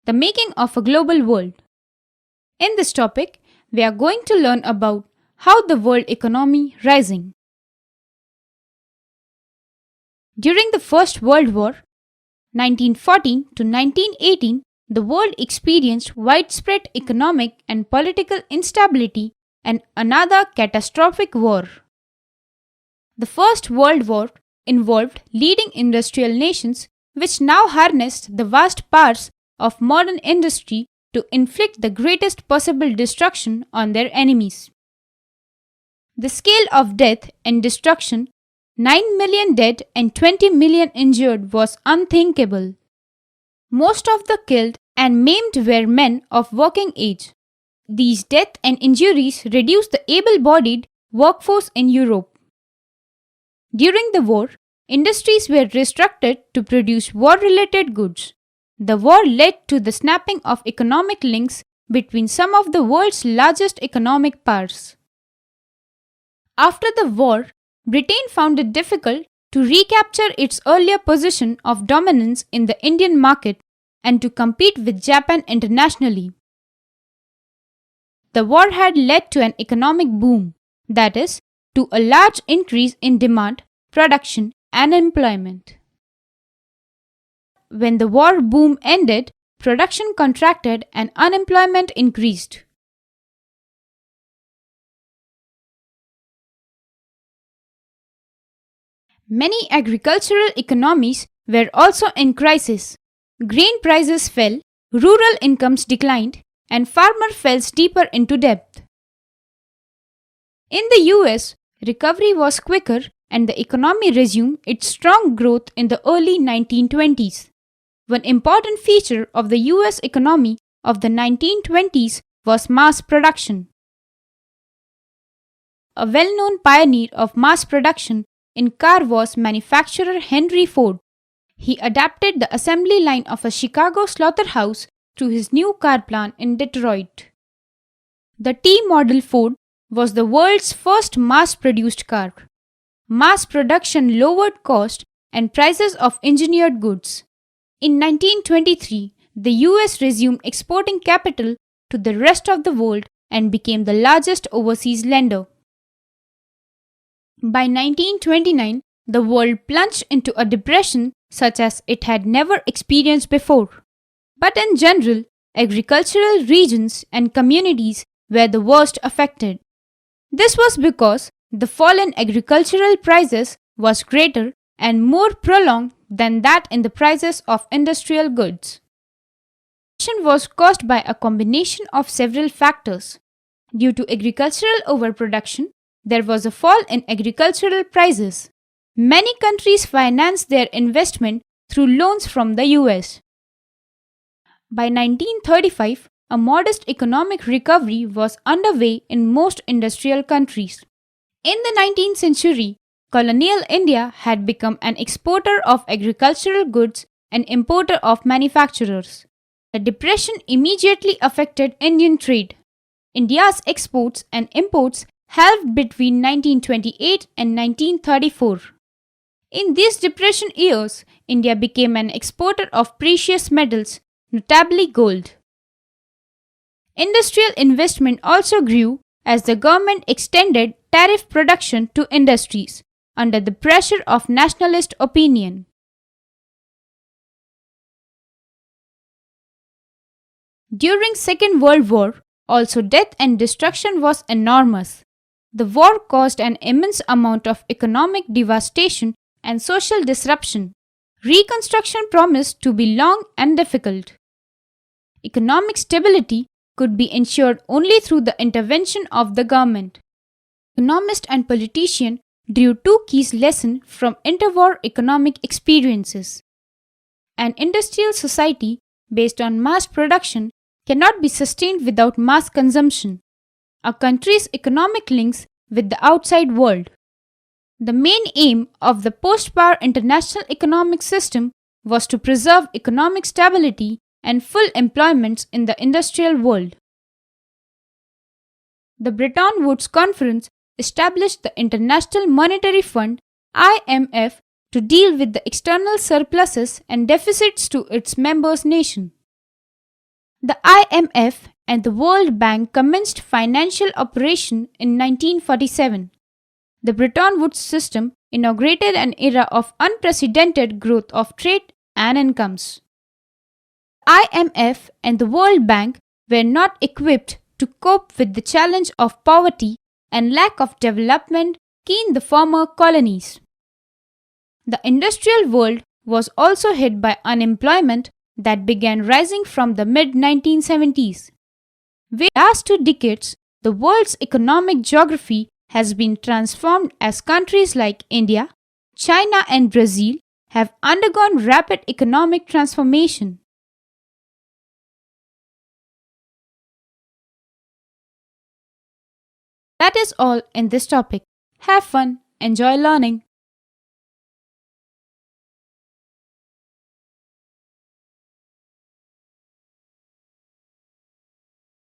the making of a global world. In this topic, we are going to learn about how the world economy rising. During the First World War, 1914 to 1918, the world experienced widespread economic and political instability and another catastrophic war. The First World War involved leading industrial nations which now harnessed the vast powers of modern industry to inflict the greatest possible destruction on their enemies. The scale of death and destruction, 9 million dead and 20 million injured, was unthinkable. Most of the killed and maimed were men of working age. These deaths and injuries reduced the able-bodied workforce in Europe. During the war, industries were restricted to produce war-related goods. The war led to the snapping of economic links between some of the world's largest economic powers. After the war, Britain found it difficult to recapture its earlier position of dominance in the Indian market and to compete with Japan internationally. The war had led to an economic boom, that is, to a large increase in demand, production, and employment. When the war boom ended, production contracted and unemployment increased. Many agricultural economies were also in crisis. Grain prices fell, rural incomes declined, and farmers fell deeper into debt. In the US, recovery was quicker and the economy resumed its strong growth in the early 1920s. One important feature of the US economy of the 1920s was mass production. A well-known pioneer of mass production in car was manufacturer Henry Ford. He adapted the assembly line of a Chicago slaughterhouse to his new car plant in Detroit. The T-model Ford was the world's first mass-produced car. Mass production lowered cost and prices of engineered goods. In 1923, the US resumed exporting capital to the rest of the world and became the largest overseas lender. By 1929, the world plunged into a depression such as it had never experienced before. But in general, agricultural regions and communities were the worst affected. This was because the fall in agricultural prices was greater and more prolonged than that in the prices of industrial goods. The depression was caused by a combination of several factors. Due to agricultural overproduction, there was a fall in agricultural prices. Many countries financed their investment through loans from the US. By 1935, a modest economic recovery was underway in most industrial countries. In the 19th century, colonial India had become an exporter of agricultural goods and importer of manufacturers. The depression immediately affected Indian trade. India's exports and imports halved between 1928 and 1934. In these depression years, India became an exporter of precious metals, notably gold. Industrial investment also grew as the government extended tariff production to industries under the pressure of nationalist opinion. During Second World War, also death and destruction was enormous. The war caused an immense amount of economic devastation and social disruption. Reconstruction promised to be long and difficult. Economic stability could be ensured only through the intervention of the government. Economists and politicians drew two key lessons from interwar economic experiences. An industrial society based on mass production cannot be sustained without mass consumption. A country's economic links with the outside world. The main aim of the post-war international economic system was to preserve economic stability and full employment in the industrial world. The Bretton Woods Conference established the International Monetary Fund (IMF) to deal with the external surpluses and deficits to its members' nation. The IMF and the World Bank commenced financial operation in 1947. The Bretton Woods system inaugurated an era of unprecedented growth of trade and incomes. IMF and the World Bank were not equipped to cope with the challenge of poverty and lack of development in the former colonies. The industrial world was also hit by unemployment that began rising from the mid 1970s. In the last 2 decades, the world's economic geography has been transformed as countries like India, China, and Brazil have undergone rapid economic transformation. That is all in this topic. Have fun, enjoy learning.